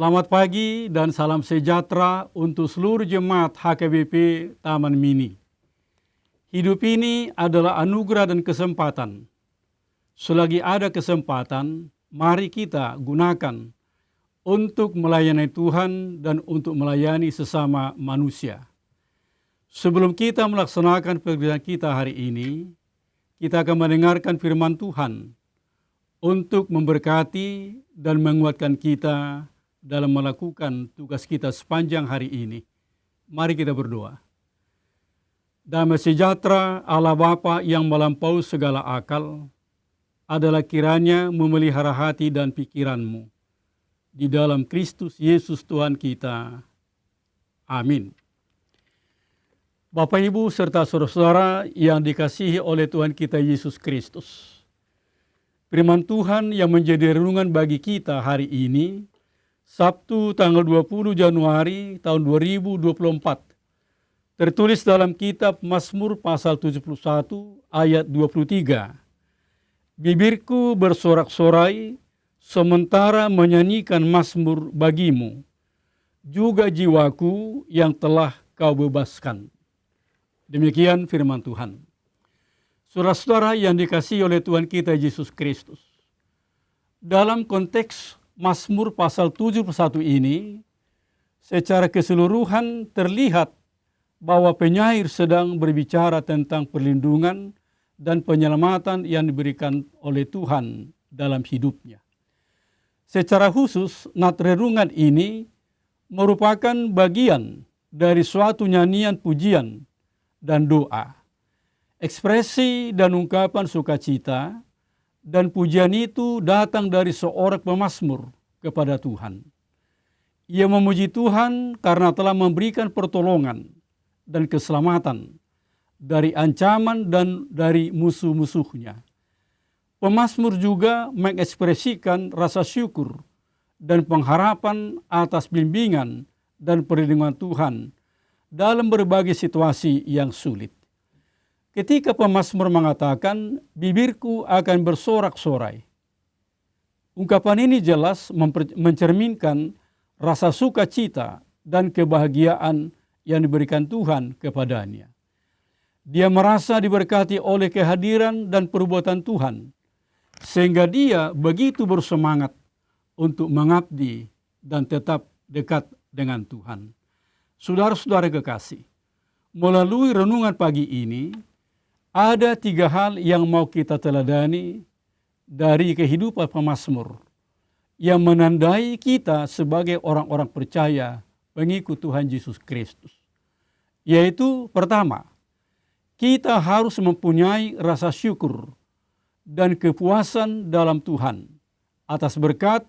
Selamat pagi dan salam sejahtera untuk seluruh jemaat HKBP Taman Mini. Hidup ini adalah anugerah dan kesempatan. Selagi ada kesempatan, mari kita gunakan untuk melayani Tuhan dan untuk melayani sesama manusia. Sebelum kita melaksanakan pekerjaan kita hari ini, kita akan mendengarkan firman Tuhan untuk memberkati dan menguatkan kita dalam melakukan tugas kita sepanjang hari ini. Mari kita berdoa. Damai sejahtera Allah Bapa yang melampaui segala akal adalah kiranya memelihara hati dan pikiranmu di dalam Kristus Yesus Tuhan kita. Amin. Bapak, Ibu, serta saudara-saudara yang dikasihi oleh Tuhan kita Yesus Kristus. Firman Tuhan yang menjadi renungan bagi kita hari ini, Sabtu tanggal 20 Januari tahun 2024. Tertulis dalam kitab Mazmur pasal 71 ayat 23. Bibirku bersorak-sorai sementara menyanyikan mazmur bagimu, juga jiwaku yang telah kau bebaskan. Demikian firman Tuhan. Saudara-saudara yang dikasihi oleh Tuhan kita Yesus Kristus. Dalam konteks Mazmur pasal 71 ini, secara keseluruhan terlihat bahwa penyair sedang berbicara tentang perlindungan dan penyelamatan yang diberikan oleh Tuhan dalam hidupnya. Secara khusus, nat renungan ini merupakan bagian dari suatu nyanyian pujian dan doa. Ekspresi dan ungkapan sukacita dan pujian itu datang dari seorang pemazmur kepada Tuhan. Ia memuji Tuhan karena telah memberikan pertolongan dan keselamatan dari ancaman dan dari musuh-musuhnya. Pemazmur juga mengekspresikan rasa syukur dan pengharapan atas bimbingan dan perlindungan Tuhan dalam berbagai situasi yang sulit. Ketika pemazmur mengatakan, bibirku akan bersorak-sorai. Ungkapan ini jelas mencerminkan rasa sukacita dan kebahagiaan yang diberikan Tuhan kepadanya. Dia merasa diberkati oleh kehadiran dan perbuatan Tuhan, sehingga dia begitu bersemangat untuk mengabdi dan tetap dekat dengan Tuhan. Saudara-saudara kekasih, melalui renungan pagi ini, ada 3 hal yang mau kita teladani dari kehidupan pemazmur yang menandai kita sebagai orang-orang percaya pengikut Tuhan Yesus Kristus. Yaitu pertama, kita harus mempunyai rasa syukur dan kepuasan dalam Tuhan atas berkat,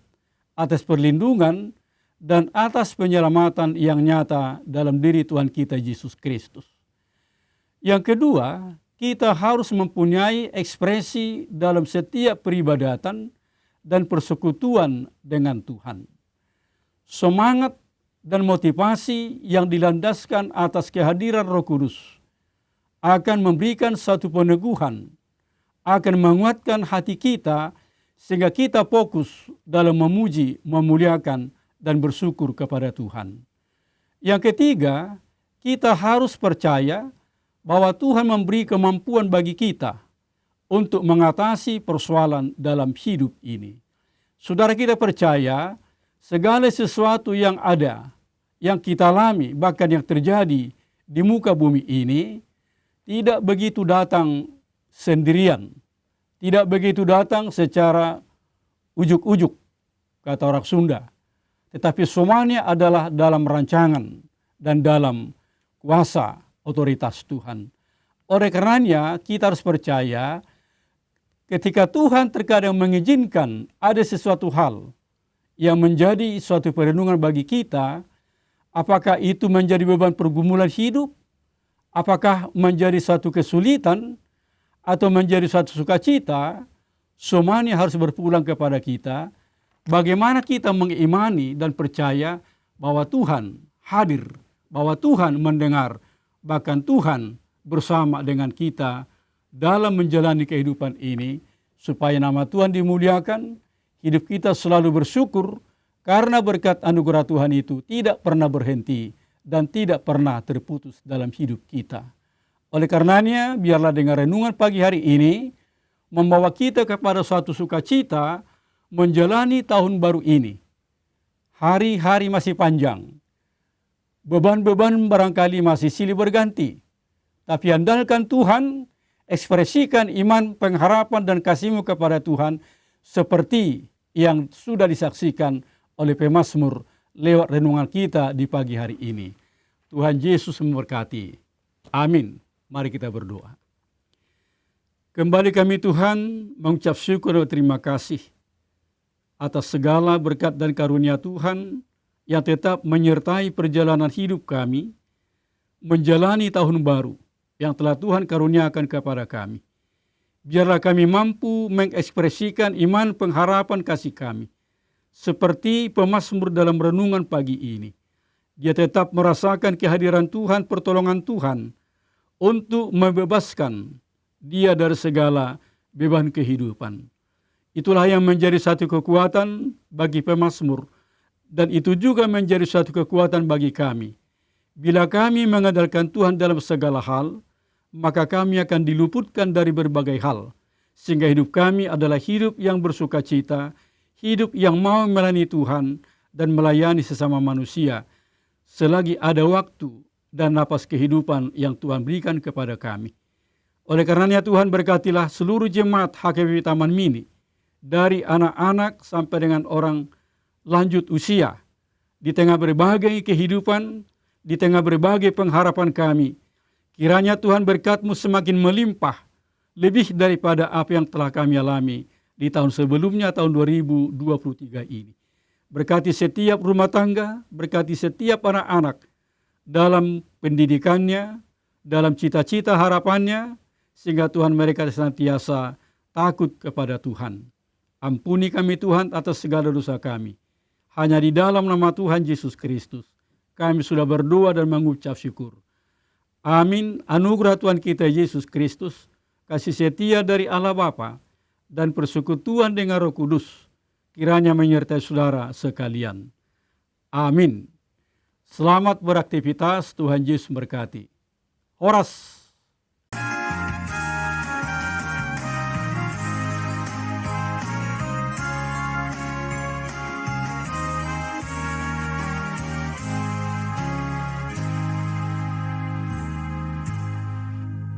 atas perlindungan, dan atas penyelamatan yang nyata dalam diri Tuhan kita Yesus Kristus. Yang kedua, kita harus mempunyai ekspresi dalam setiap peribadatan dan persekutuan dengan Tuhan. Semangat dan motivasi yang dilandaskan atas kehadiran Roh Kudus akan memberikan satu peneguhan, akan menguatkan hati kita sehingga kita fokus dalam memuji, memuliakan, dan bersyukur kepada Tuhan. Yang ketiga, kita harus percaya bahwa Tuhan memberi kemampuan bagi kita untuk mengatasi persoalan dalam hidup ini. Saudara, kita percaya segala sesuatu yang ada, yang kita alami, bahkan yang terjadi di muka bumi ini, tidak begitu datang sendirian, tidak begitu datang secara ujuk-ujuk, kata orang Sunda. Tetapi semuanya adalah dalam rancangan dan dalam kuasa otoritas Tuhan. Oleh karenanya kita harus percaya ketika Tuhan terkadang mengizinkan ada sesuatu hal yang menjadi suatu perenungan bagi kita, apakah itu menjadi beban pergumulan hidup, apakah menjadi suatu kesulitan, atau menjadi suatu sukacita, semuanya harus berpulang kepada kita. Bagaimana kita mengimani dan percaya bahwa Tuhan hadir, bahwa Tuhan mendengar, bahkan Tuhan bersama dengan kita dalam menjalani kehidupan ini, supaya nama Tuhan dimuliakan, hidup kita selalu bersyukur, Karena berkat anugerah Tuhan itu tidak pernah berhenti dan tidak pernah terputus dalam hidup kita. Oleh karenanya, biarlah dengan renungan pagi hari ini membawa kita kepada suatu sukacita menjalani tahun baru ini. Hari-hari masih panjang. Beban-beban barangkali masih silih berganti. Tapi andalkan Tuhan, ekspresikan iman, pengharapan, dan kasih-Mu kepada Tuhan seperti yang sudah disaksikan oleh pemazmur lewat renungan kita di pagi hari ini. Tuhan Yesus memberkati. Amin. Mari kita berdoa. Kembali kami Tuhan mengucap syukur dan terima kasih atas segala berkat dan karunia Tuhan yang tetap menyertai perjalanan hidup kami menjalani tahun baru yang telah Tuhan karuniakan kepada kami. Biarlah kami mampu mengekspresikan iman, pengharapan, kasih kami. Seperti pemazmur dalam renungan pagi ini. Dia tetap merasakan kehadiran Tuhan, pertolongan Tuhan untuk membebaskan dia dari segala beban kehidupan. Itulah yang menjadi satu kekuatan bagi pemazmur. Dan itu juga menjadi satu kekuatan bagi kami. Bila kami mengandalkan Tuhan dalam segala hal, maka kami akan diluputkan dari berbagai hal. Sehingga hidup kami adalah hidup yang bersukacita, hidup yang mau melayani Tuhan dan melayani sesama manusia. Selagi ada waktu dan napas kehidupan yang Tuhan berikan kepada kami. Oleh karenanya Tuhan berkatilah seluruh jemaat HKBP Taman Mini. Dari anak-anak sampai dengan orang lanjut usia. Di tengah berbagai kehidupan, di tengah berbagai pengharapan kami. Kiranya Tuhan berkat-Mu semakin melimpah, lebih daripada apa yang telah kami alami di tahun sebelumnya, tahun 2023 ini. Berkati setiap rumah tangga, berkati setiap anak-anak dalam pendidikannya, dalam cita-cita harapannya, sehingga Tuhan mereka senantiasa takut kepada Tuhan. Ampuni kami Tuhan atas segala dosa kami. Hanya di dalam nama Tuhan Yesus Kristus, kami sudah berdoa dan mengucap syukur. Amin. Anugerah Tuhan kita Yesus Kristus, kasih setia dari Allah Bapa, dan persekutuan dengan Roh Kudus, kiranya menyertai saudara sekalian. Amin. Selamat beraktivitas, Tuhan Yesus memberkati. Horas.